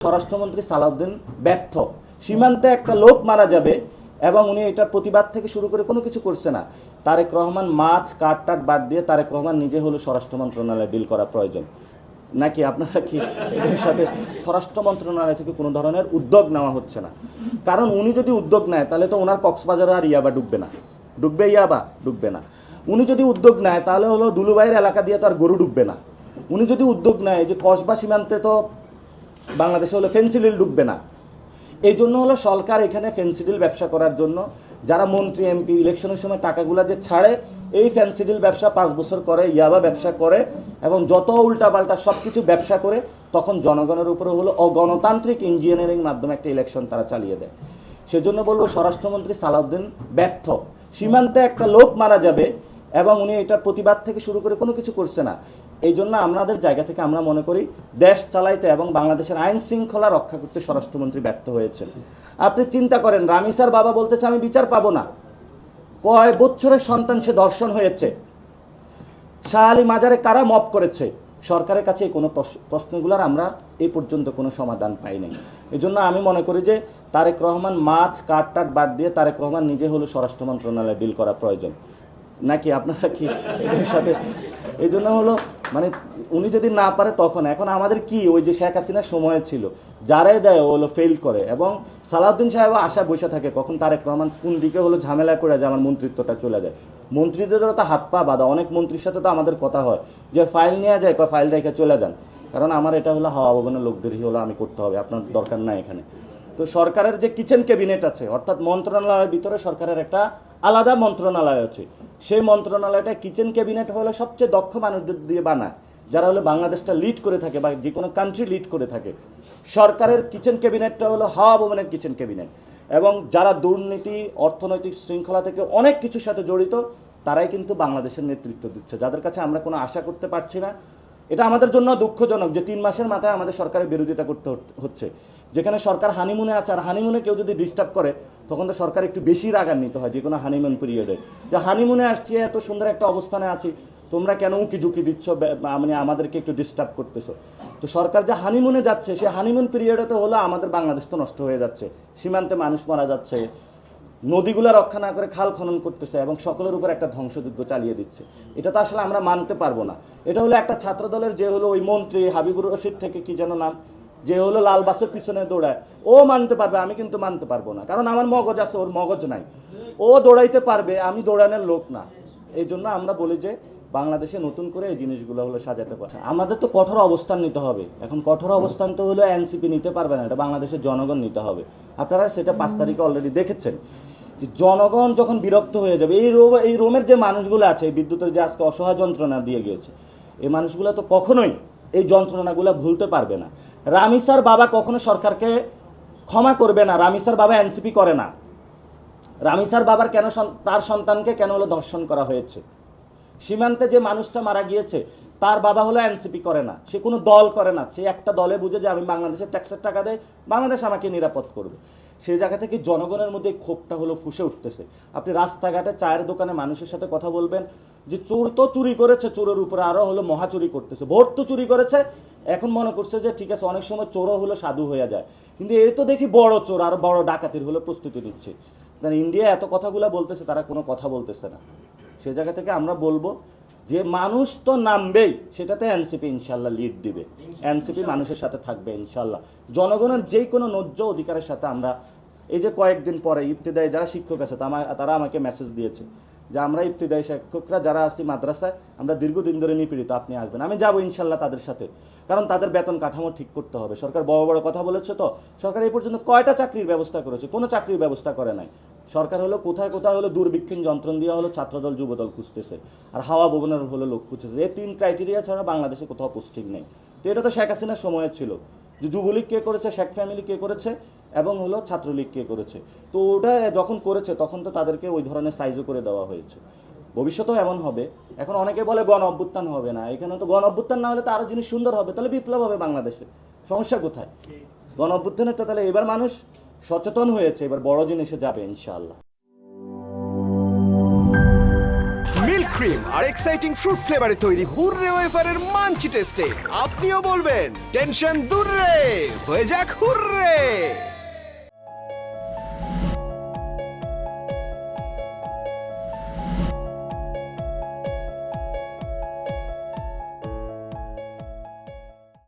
স্বরাষ্ট্রমন্ত্রী সালাউদ্দিন ব্যর্থ। সীমান্তে একটা লোক মারা যাবে এবং উনি এটার প্রতিবাদ থেকে শুরু করে কোনো কিছু করছে না। তারেক রহমান মাছ কাট বাদ দিয়ে তারেক রহমান নিজে হলো স্বরাষ্ট্র মন্ত্রণালয়ে ডিল করা প্রয়োজন নাকি? আপনারা কি এর সাথে স্বরাষ্ট্র মন্ত্রণালয় থেকে কোনো ধরনের উদ্যোগ নেওয়া হচ্ছে না? কারণ উনি যদি উদ্যোগ নেয় তাহলে তো ওনার কক্সবাজারে আর ইয়াবা ডুববে না। ডুববে ইয়াবা? ডুববে না। উনি যদি উদ্যোগ নেয় তাহলে হলো দুলুভাইয়ের এলাকা দিয়ে তো আর গরু ডুববে না। উনি যদি উদ্যোগ নেয় যে কসবা সীমান্তে তো বাংলাদেশে হলো ফেন্সিডিল ডুববে না। এই জন্য হলো সরকার এখানে ফেন্সিডিল ব্যবসা করার জন্য যারা মন্ত্রী এমপি ইলেকশনের সময় টাকাগুলো যে ছাড়ে এই ফেন্সিডিল ব্যবসা 5 বছর করে, ইয়াবা ব্যবসা করে এবং যত উল্টাপাল্টা সব কিছু ব্যবসা করে তখন জনগণের উপরে হলো অগণতান্ত্রিক ইঞ্জিনিয়ারিং মাধ্যমে একটা ইলেকশন তারা চালিয়ে দেয়। সেজন্য বলবো স্বরাষ্ট্রমন্ত্রী সালাউদ্দিন ব্যর্থ। সীমান্তে একটা লোক মারা যাবে এবং উনি এটার প্রতিবাদ থেকে শুরু করে কোনো কিছু করছে না। এই জন্য আমাদের জায়গা থেকে আমরা মনে করি দেশ চালাইতে এবং বাংলাদেশের আইন শৃঙ্খলা রক্ষা করতে স্বরাষ্ট্রমন্ত্রী ব্যর্থ হয়েছেন। আপনি চিন্তা করেন, রামিসার বাবা বলতেছে আমি বিচার পাবো না। কয় বছরের সন্তান সে ধর্ষণ হয়েছে। শাহ আলী মাজারে কারা মপ করেছে? সরকারের কাছে কোনো প্রশ্নগুলোর আমরা এই পর্যন্ত কোনো সমাধান পাই নাই। এই জন্য আমি মনে করি যে তারেক রহমান মাছ কাট বাদ দিয়ে তারেক রহমান নিজে হলো স্বরাষ্ট্র মন্ত্রণালয়ে ডিল করা প্রয়োজন নাকি? আপনারা কি এর সাথে? এই জন্য হলো মানে উনি যদি না পারে তখন এখন আমাদের কি ওই যে শেখ হাসিনার সময় ছিল যারাই দেয় হলো ফেল করে এবং সালাউদ্দিন সাহেব আশা বসে থাকে কখন তারেক রহমান কোন দিকে হলো ঝামেলা করে যায় আমার মন্ত্রিত্বটা চলে যায়। মন্ত্রীদেরও তো হাত পা বাঁধা। অনেক মন্ত্রীর সাথে তো আমাদের কথা হয় যে ফাইল নেওয়া যায়, ফাইল রেখে চলে যান, কারণ আমার এটা হলো হাওয়া ভবনের লোকদেরই হলো আমি করতে হবে, আপনার দরকার নাই এখানে। তো সরকারের যে কিচেন ক্যাবিনেট আছে অর্থাৎ মন্ত্রণালয়ের ভিতরে সরকারের একটা আলাদা মন্ত্রণালয় আছে, সেই মন্ত্রণালয়টা কিচেন ক্যাবিনেট হলো সবচেয়ে দক্ষ মানুষদের দিয়ে বানায় যারা হলো বাংলাদেশটা লিড করে থাকে বা যে কোনো কান্ট্রি লিড করে থাকে। সরকারের কিচেন ক্যাবিনেটটা হলো হাওয়া ভবনের কিচেন ক্যাবিনেট এবং যারা দুর্নীতি অর্থনৈতিক শৃঙ্খলা থেকে অনেক কিছুর সাথে জড়িত তারাই কিন্তু বাংলাদেশের নেতৃত্ব দিচ্ছে, যাদের কাছে আমরা কোনো আশা করতে পারছি না। এটা আমাদের জন্য দুঃখজনক যে 3 মাসের মাথায় আমাদের সরকারের বিরোধিতা করতে হচ্ছে। যেখানে সরকার হানিমুনে আছে আর হানিমুনে কেউ যদি ডিস্টার্ব করে তখন তো সরকার একটু বেশি রাগান্বিত হয় যে কোনো হানিমুন পিরিয়ডে, যে হানিমুনে আসছি এত সুন্দর একটা অবস্থানে আছি তোমরা কেন উঁকি ঝুঁকি দিচ্ছ, মানে আমাদেরকে একটু ডিস্টার্ব করতেছো। তো সরকার যে হানিমুনে যাচ্ছে সে হানিমুন পিরিয়ডে তো হলো আমাদের বাংলাদেশ তো নষ্ট হয়ে যাচ্ছে, সীমান্তে মানুষ মারা যাচ্ছে, নদীগুলো রক্ষা না করে খাল খনন করতেছে এবং সকলের উপর একটা ধ্বংসযজ্ঞ চালিয়ে দিচ্ছে। এটা তো আসলে আমরা মানতে পারবো না। এটা হলো একটা ছাত্র দলের যে হলো ওই মন্ত্রী হাবিবুর রশিদ থেকে কি যেন নাম, যে হলো লাল বাসের পিছনে দৌড়ায়, ও মানতে পারবে, আমি কিন্তু মানতে পারবো না, কারণ আমার মগজ আছে ওর মগজ নাই। ও দৌড়াইতে পারবে, আমি দৌড়ানোর লোক না। এই জন্য আমরা বলি যে বাংলাদেশে নতুন করে এই জিনিসগুলো হলো সাজাতে পারে। আমাদের তো কঠোর অবস্থান নিতে হবে। এখন কঠোর অবস্থান তো হলো এনসিপি নিতে পারবে না, এটা বাংলাদেশের জনগণ নিতে হবে। আপনারা সেটা 5 তারিখে অলরেডি দেখেছেন যে জনগণ যখন বিরক্ত হয়ে যাবে, এই রোমের যে মানুষগুলো আছে বিদ্যুতের যে আজকে অসহায় যন্ত্রণা দিয়ে গিয়েছে, এই মানুষগুলো তো কখনোই এই যন্ত্রণাগুলো ভুলতে পারবে না। রামিসার বাবা কখনো সরকারকে ক্ষমা করবে না। রামিসার বাবা এনসিপি করে না। রামিসার বাবার কেন তার সন্তানকে কেন হলো ধর্ষণ করা হয়েছে? সীমান্তে যে মানুষটা মারা গিয়েছে তার বাবা হলো এনসিপি করে না, সে কোনো দল করে না, সে একটা দলে বুঝে যে আমি বাংলাদেশের ট্যাক্সের টাকা দেয়, বাংলাদেশ আমাকে নিরাপদ করবে। সেই জায়গা থেকে জনগণের মধ্যে ক্ষোভটা হলো ফুসে উঠতেছে। আপনি রাস্তাঘাটে চায়ের দোকানে মানুষের সাথে কথা বলবেন যে চোর তো চুরি করেছে, চোরের উপরে আরও হলো মহাচুরি করতেছে, ভোট তো চুরি করেছে, এখন মনে করছে যে ঠিক আছে অনেক সময় চোরও হলো সাধু হয়ে যায়, কিন্তু এই তো দেখি বড় চোর আর বড় ডাকাতির হলো প্রস্তুতি নিচ্ছে। মানে ইন্ডিয়া এত কথাগুলো বলতেছে, তারা কোনো কথা বলতেছে না। সে জায়গা থেকে আমরা বলবো যে মানুষ তো নামবেই, সেটাতে এনসিপি ইনশাল্লাহ লিড দিবে, এনসিপি মানুষের সাথে থাকবে ইনশাল্লাহ। জনগণের যেই কোনো ন্যায্য অধিকারের সাথে আমরা এই যে কয়েকদিন পরে ইবতিদায়ী যারা শিক্ষক আছে তারা আমাকে মেসেজ দিয়েছে যে আমরা ইবতিদায়ী শিক্ষকরা যারা আসছি মাদ্রাসায় আমরা দীর্ঘদিন ধরে নিপীড়িত, আপনি আসবেন। আমি যাবো ইনশাল্লাহ তাদের সাথে, কারণ তাদের বেতন কাঠামো ঠিক করতে হবে। সরকার বড় বড় কথা বলেছে, তো সরকার এই পর্যন্ত কয়টা চাকরির ব্যবস্থা করেছে? কোনো চাকরির ব্যবস্থা করে নাই। সরকার হলো কোথায় কোথায় হলো দূরবীক্ষণ যন্ত্রণ দিয়ে হলো ছাত্রদল যুবদল খুঁজতেছে আর হাওয়া ভবনের হলো লোক খুঁজতেছে। এই 3 ক্রাইটেরিয়া ছাড়া বাংলাদেশে কোথাও পোস্টিং নেই। তো এটা তো শেখ হাসিনার সময় ছিল যে যুবলীগ কে করেছে, শেখ ফ্যামিলি কে করেছে এবং হলো ছাত্রলীগ কে করেছে। তো ওটা যখন করেছে তখন তো তাদেরকে ওই ধরনের সাইজও করে দেওয়া হয়েছে। ভবিষ্যতেও এমন হবে। এখন অনেকে বলে গণ অভ্যুত্থান হবে না, এখানে তো গণ অভ্যুত্থান না হলে তো আরও জিনিস সুন্দর হবে, তাহলে বিপ্লব হবে বাংলাদেশে। সমস্যা কোথায়? গণ অভ্যুত্থানেরটা তাহলে এবার মানুষ সচেতন হয়েছে, এবার বড় জিনিসে যাবে ইনশাআল্লাহ। মিল্ক ক্রিম আর এক্সাইটিং ফ্রুট ফ্লেভারে তৈরি হুররে ওয়েফারের মাঞ্চি টেস্টে আপনিও বলবেন টেনশন দূর রে, হয়ে যাক হুররে।